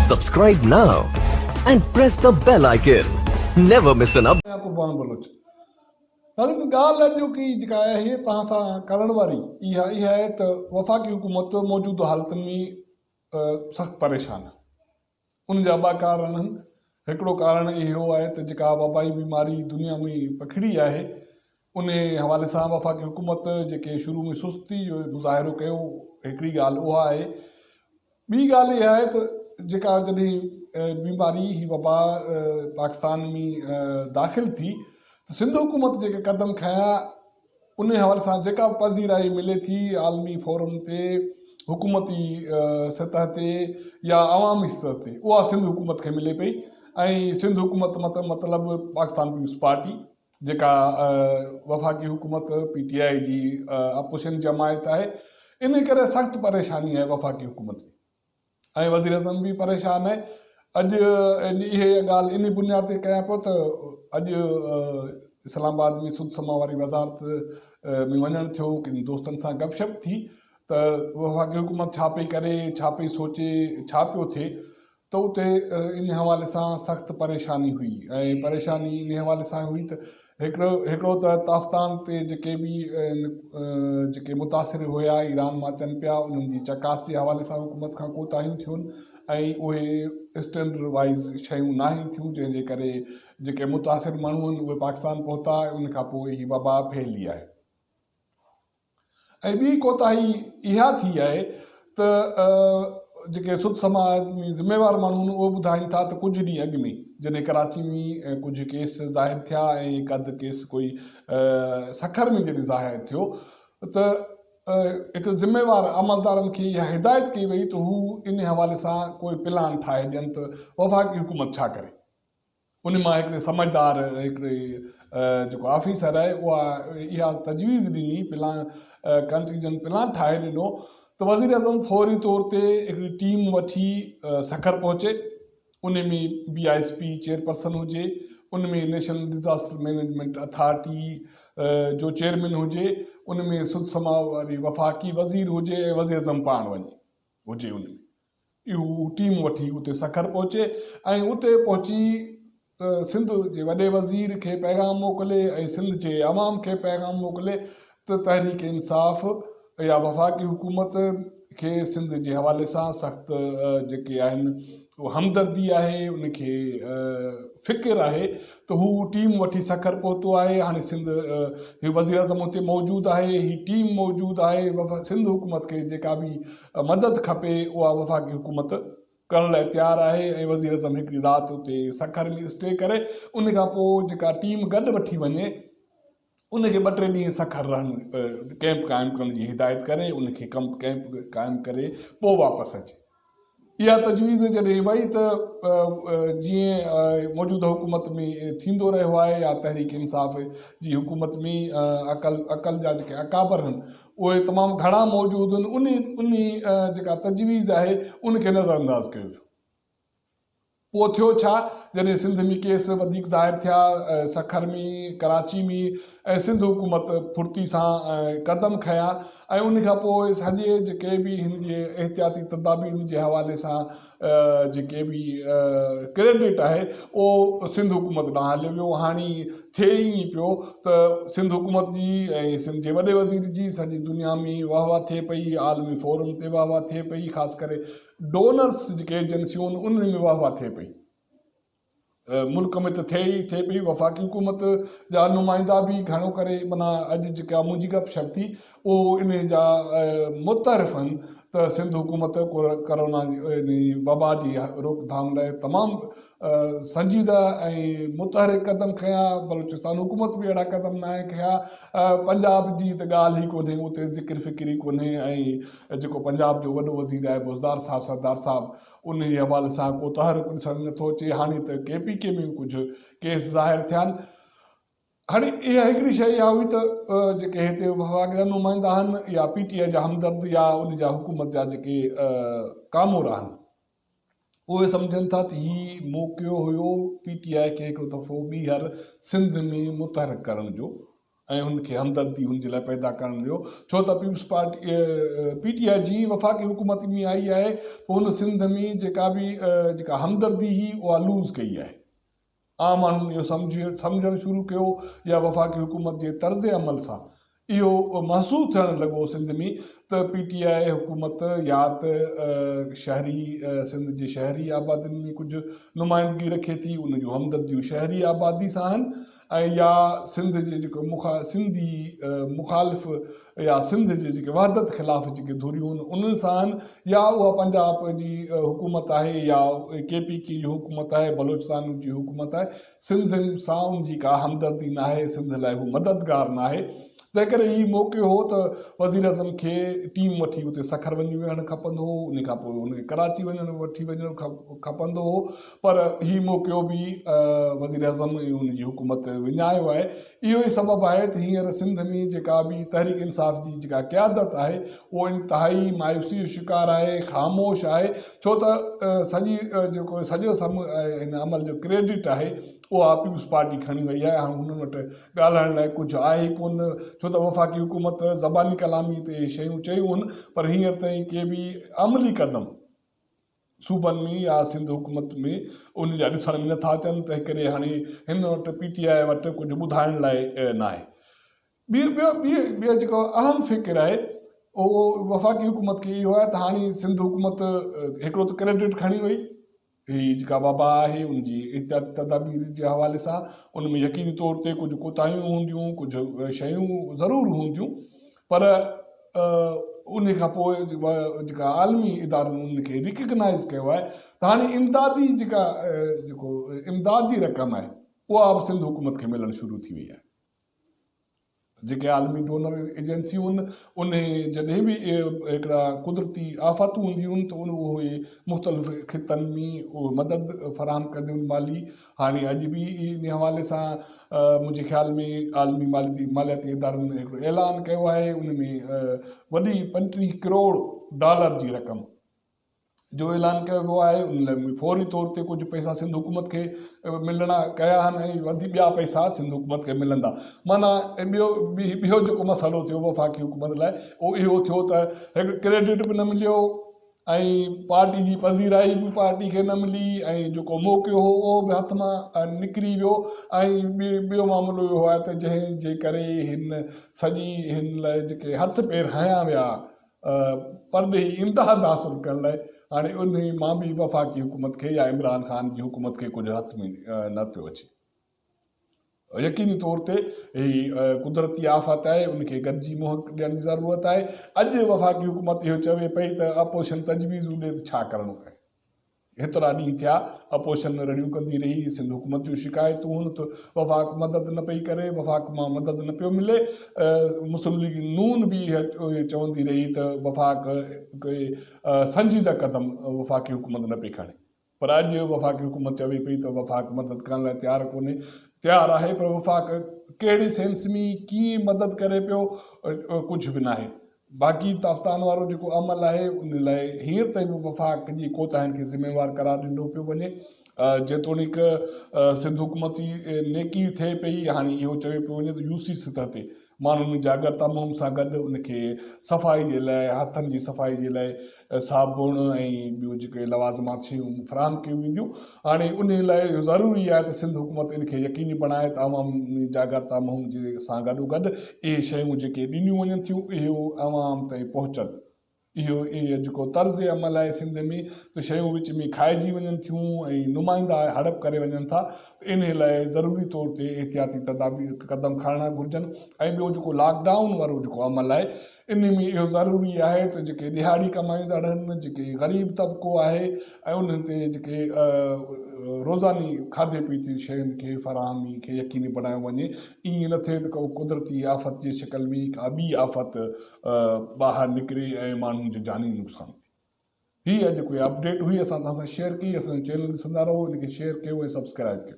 Subscribe now and press the bell icon. Never miss an update. कुर्बान बलोच लेकिन ॻाल्हि अॼु की जेका आहे हीअ तव्हां सां करण वारी इहा आहे त वफ़ाक़ी हुकूमत मौजूदु हालतुनि में सख़्तु परेशान आहे। उन जा ॿ कारण आहिनि। हिकिड़ो कारण इहो आहे त जेका वबाई बीमारी दुनिया में पखिड़ी आहे उन हवाले सां वफ़ाक़ी हुकूमत जेके शुरू में सुस्ती जो मुज़ाहिरो कयो, हिकिड़ी ॻाल्हि उहा आहे। ॿी ॻाल्हि इहा आहे त जेका जॾहिं बीमारी ही वबा पाकिस्तान में दाख़िल थी त सिंध हुकूमत जेके क़दम खयां उन हवाले सां जेका पज़ीराई मिले थी आलमी फोरम ते, हुकूमती सतह ते या अवामी सतह ते, उहा सिंध हुकूमत खे मिले पई। ऐं सिंध हुकूमत मतिलबु पाकिस्तान पीपल्स पार्टी जेका वफ़ाक़ी हुकूमत PTI जी अपोजिशन जमायत आहे, इन करे सख़्तु परेशानी आहे वफ़ाक़ी हुकूमत में। ऐं वज़ीर आज़म भी परेशान आहे। अॼु इहे ॻाल्हि इन बुनियाद ते कयां पियो त अॼु इस्लामाबाद में सुद समा वारी वज़ारत में वञणु थियो, किन दोस्तनि सां गपशप थी त वफ़ाक़ी हुकूमत छा पई करे, छा पई सोचे, छा पियो थिए, त उते इन हवाले सां सख़्तु परेशानी हुई। ऐं परेशानी इन हवाले सां हुई त हिकिड़ो त ताफ़तान ते जेके मुतासिर हुया ईरान मां अचनि पिया, उन्हनि जी चकास जे हवाले सां हुकूमत खां कोताहियूं थियूं ऐं उहे स्टैंडर्ड वाइज़ शयूं न आहिनि थियूं, जंहिंजे करे जेके मुतासिर माण्हू आहिनि उहे पाकिस्तान पहुता। उन खां पोइ ही वबा फैली आहे। ऐं ॿी कोताही इहा थी आहे त जेके सुद समाज में ज़िम्मेवार माण्हू आहिनि उहे ॿुधाइनि था त कुझु ॾींहं अॻु में जॾहिं कराची में कुझु केस ज़ाहिर थिया ऐं हिकु अधु केस कोई सखर में जॾहिं ज़ाहिर थियो त हिकु ज़िम्मेवार अमलदारनि खे इहा हिदायत कई वई त हू इन हवाले सां कोई प्लान ठाहे ॾियनि त वफ़ाक़ी हुकूमत छा करे। उन मां हिकिड़े समझदार हिकिड़े जेको ऑफिसर आहे उहा इहा तजवीज़ ॾिनी, प्लान कंटीजन प्लान ठाहे ॾिनो त वज़ीर आज़म फौरी तौर ते हिकिड़ी टीम वठी सखर पहुचे। उन में BISP चेयरपर्सन हुजे, उन में नेशनल डिज़ास्टर मैनेजमेंट अथॉरिटी जो चेयरमैन हुजे, उन में सुद समा वारी वफ़ाक़ी वज़ीर हुजे ऐं वज़ीर आज़म पाण हुजे। उन में इहो टीम वठी उते सखर पहुचे ऐं उते पहुची सिंध जे वॾे वज़ीर खे पैगाम मोकिले ऐं सिंध जे अवाम खे पैगाम मोकिले त तहरीक इंसाफ़ या वफ़ाक़ी हुकूमत खे सिंध जे हवाले सां सख़्तु जेके आहिनि हमदर्दी आहे, उनखे फ़िकिर आहे त हू टीम वठी सखर पहुतो आहे। हाणे सिंध ही वज़ीर आज़म हुते मौजूदु आहे, ही टीम मौजूदु आहे। सिंध हुकूमत खे जेका बि मदद खपे उहा वफ़ाक़ी हुकूमत करण लाइ तयारु आहे। ऐं वज़ीर आज़म हिकिड़ी राति उते सखर में स्टे करे उन खां पोइ जेका टीम गॾु वठी वञे उनखे 2-3 ॾींहं सखर रहनि कैंप क़ाइमु करण जी हिदायत करे, उनखे कैंप क़ाइमु करे पोइ वापसि अचे। इहा तजवीज़ जॾहिं वई त जीअं मौजूदा हुकूमत में थींदो रहियो आहे या तहरीक इंसाफ़ जी हुकूमत में अक़ल जा जेके अकाबर आहिनि उहे तमामु घणा मौजूदु आहिनि। उन जेका तजवीज़ आहे उनखे नज़रअंदाज़ कयो वियो। पोइ थियो छा, जॾहिं सिंध में केस वधीक ज़ाहिर थिया सखर में, कराची में, ऐं सिंध हुकूमत फुर्ती सां क़दम खयां ऐं उन खां पोइ सॼे जेके बि हिन जे एहतियाती तदाबीर जे हवाले सां जेके बि क्रेडिट आहे उहो सिंध हुकूमत ॾांहुं हलियो वियो। हाणे थिए ई पियो त सिंध हुकूमत जी ऐं सिंध जे वॾे वज़ीर जी सॼी दुनिया में वाह वाह थिए पई, आलमी फोरम ते वाह वाह थिए पई, ख़ासि करे डोनर्स जेके एजेंसियूं आहिनि उन में वाह वाह थिए पई। मुल्क में त थिए ई थिए पई। वफ़ाक़ी हुकूमत जा नुमाइंदा बि घणो करे माना अॼु जेका मुंहिंजी गपशप थी उहो इन जा मुतहरिफ़ आहिनि त सिंध हुकूमत कोरोना वबा जी रोकथाम लाइ तमामु संजीदा ऐं मुतहरिक क़दम खयां। बलूचिस्तान हुकूमत बि अहिड़ा क़दम न खयां। पंजाब जी त ॻाल्हि ई कोन्हे, उते ज़िक्र फ़िक्र ई कोन्हे। ऐं जेको पंजाब जो वॾो वज़ीर आहे बुज़दार साहब, सरदार साहब, उन जे हवाले सां को तहरीक ॾिसणु नथो अचे। हाणे त KPK में कुझु केस ज़ाहिर थिया आहिनि। हाणे इहा हिकिड़ी शइ इहा हुई त जेके हिते वफ़ाक़ जा नुमाइंदा आहिनि या PTI जा हमदर्द या उन जा हुकूमत जा जेके कामोर आहिनि उहे सम्झनि था त हीउ मौक़ो हुयो PTI खे हिकिड़ो दफ़ो ॿीहर सिंध में मुतहरिक करण जो ऐं हुनखे हमदर्दी हुनजे लाइ पैदा करण ॾियो छो त पीपल्स पार्टी PTI जी वफ़ाक़ी हुकूमत में आई आहे पोइ हुन सिंध में जेका बि जेका हमदर्दी हुई उहा लूज़ कई आहे आम माण्हुनि इहो सम्झणु शुरू कयो या वफ़ाक़ी हुकूमत जे तर्ज़ अमल सां इहो महसूसु थियणु लॻो सिंध में त PTI हुकूमत या त शहरी सिंध जे शहरी आबादियुनि में कुझु नुमाइंदगी रखे थी उन जूं हमदर्दियूं शहरी आबादी सां आहिनि ऐं या सिंध जे जेको सिंधी मुखालिफ़ या सिंध जे जेके वहदत ख़िलाफ़ जेके धुरियूं आहिनि उन्हनि सां आहिनि या उहा पंजाब जी हुकूमत आहे या KPK जी हुकूमत आहे बलोचिस्तान जी हुकूमत आहे सिंध सां उनजी का हमदर्दी न आहे सिंध लाइ हू मददगार न आहे तंहिं करे हीउ मौक़ो हो त वज़ीर अज़म खे टीम वठी उते सखर वञी वेहणु खपंदो हो उन खां पोइ हुनखे कराची वठी वञणु खपंदो हो पर हीउ मौक़ो बि वज़ीर अज़म ऐं उनजी हुकूमत विञायो आहे इहो ई सबबु आहे त हींअर सिंध में जेका बि तहरीक इंसाफ़ जी जेका क़यादत आहे उहो इंतिहाई मायूसी जो शिकार आहे ख़ामोश आहे छो त जेको सॼो हिन अमल जो क्रेडिट आहे उहा पीपल्स पार्टी खणी वई आहे हाणे हुननि वटि ॻाल्हाइण लाइ कुझु आहे कोन छो त वफ़ाक़ी हुकूमत ज़बानी कलामी ते शयूं चयूं आहिनि पर हींअर ताईं के बि अमली क़दम सूबनि में या सिंध हुकूमत में उन जा ॾिसण में नथा अचनि तंहिं करे हाणे हिन वटि PTI वटि कुझु ॿुधाइण लाइ न आहे ॿियो जेको अहम फ़िक्र आहे उहो वफ़ाक़ी हुकूमत खे इहो आहे त हाणे सिंध हुकूमत हिकिड़ो त क्रेडिट खणी वई हीअ जेका वबा आहे उनजी तदाबीर जे हवाले सां उन में यकीनी तौर ते कुझु कोताहियूं हूंदियूं कुझु शयूं ज़रूरु हूंदियूं पर उन खां पोइ जेका आलमी इदारनि उनखे रिकग्नाइज़ कयो आहे त हाणे इमदादी जेको इमदाद जी रक़म आहे उहा बि सिंध हुकूमत खे मिलणु शुरू थी वई आहे जेके आलमी डोनर एजेंसियूं आहिनि उन जॾहिं बि हिकिड़ा कुदरती आफ़तूं हूंदियूं आहिनि त उहे मुख़्तलिफ़ ख़ितनि में उहे मदद फ़राहम कंदियूं आहिनि माली हाणे अॼु बि इन हवाले सां मुंहिंजे ख़्याल में आलमी मालियाती इदारनि हिकिड़ो ऐलान कयो आहे उन में वॾी 35 करोड़ जी रक़म जो ऐलान कयो वियो आहे उन लाइ फौरी तौर ते कुझु पैसा सिंध हुकूमत खे मिलणा कया आहिनि ऐं ॿिया पैसा सिंध हुकूमत खे मिलंदा माना ॿियो जेको मसइलो थियो वफ़ाक़ी हुकूमत लाइ उहो इहो थियो त हिकु क्रेडिट बि न मिलियो ऐं पार्टी जी पज़ीराई बि पार्टी खे न मिली ऐं जेको मौक़ो हो उहो बि हथ मां निकिरी वियो ऐं ॿियो मामिलो इहो आहे त जंहिंजे करे हिन लाइ जेके हथ पेर हयां विया परॾेही इम्तिहान हासिलु करण लाइ हाणे उन मां बि वफ़ाक़ी हुकूमत खे या इमरान ख़ान जी हुकूमत खे कुझु हथ में न पियो अचे यकीनी तौर ते हीअ कुदरती आफ़त आहे उनखे गॾिजी मुंहुं ॾियण जी ज़रूरत आहे अॼु वफ़ाक़ी हुकूमत इहो चवे पई त अपोज़िशन तजवीज़ूं ॾे त छा करिणो आहे हेतिरा ॾींहं थिया अपोज़िशन रड़ियूं कंदी रही सिंध हुकूमत जूं शिकायतूं आहिनि त वफ़ाक़ मदद न पई करे वफ़ाक़ मां मदद न पियो मिले मुस्लिम लीग नून बि चवंदी रही त वफ़ाक़ संजीदा क़दम वफ़ाक़ी हुकूमत न पई खणे पर अॼु वफ़ाक़ी हुकूमत चवे पई त वफ़ाक़ मदद करण लाइ तयारु आहे पर वफ़ाक़ कहिड़े सेंस में कीअं मदद करे पियो कुझु बि न आहे बाक़ी ताफ़तान वारो जेको अमल आहे उन लाइ हींअर ताईं बि वफ़ाक़ जी कोताहियुनि खे ज़िम्मेवार करार ॾिनो पियो वञे जेतोणीक सिंध हुकूमत जी नेकी थिए पई हाणे इहो चवे पियो वञे त UC सतह ते माण्हुनि जा तमामु सां गॾु उनखे सफ़ाई जे लाइ हथनि जी सफ़ाई जे लाइ साबुण ऐं ॿियूं जेके लवाज़मात शयूं फ़राहम कयूं वेंदियूं हाणे उन लाइ इहो ज़रूरी आहे त सिंध हुकूमत इनखे यकीनी बणाए त अवामी जागरता मुहिम जे सां गॾोगॾु इहे शयूं जेके ॾिनियूं वञनि थियूं इहो अवाम ताईं पहुचनि इहो जेको तर्ज़ अमल आहे सिंध में त शयूं विच में खाइजी वञनि थियूं ऐं नुमाइंदा हड़प करे वञनि था इन लाइ ज़रूरी तौर ते एहतियाती तदाबीर क़दम खणणा घुरिजनि ऐं ॿियो जेको लॉकडाउन वारो जेको अमल आहे इन में इहो ज़रूरी आहे त जेके दिहाड़ी कमाईंदड़ आहिनि जेके ग़रीब तबिको आहे ऐं उन्हनि ते जेके रोज़ानी खाधे पीते शयुनि खे फ़राहमी खे यकीनी बणायो वञे ईअं न थिए त को कुदरती आफ़त जी शिकल में का ॿी आफ़त ॿाहिरि निकिरे ऐं माण्हुनि जो जानी नुक़सानु थिए हीअ अॼु कोई अपडेट हुई असां तव्हां सां शेयर कई असांजो चैनल ॾिसंदा रहो इनखे शेयर कयो ऐं सब्सक्राइब कयो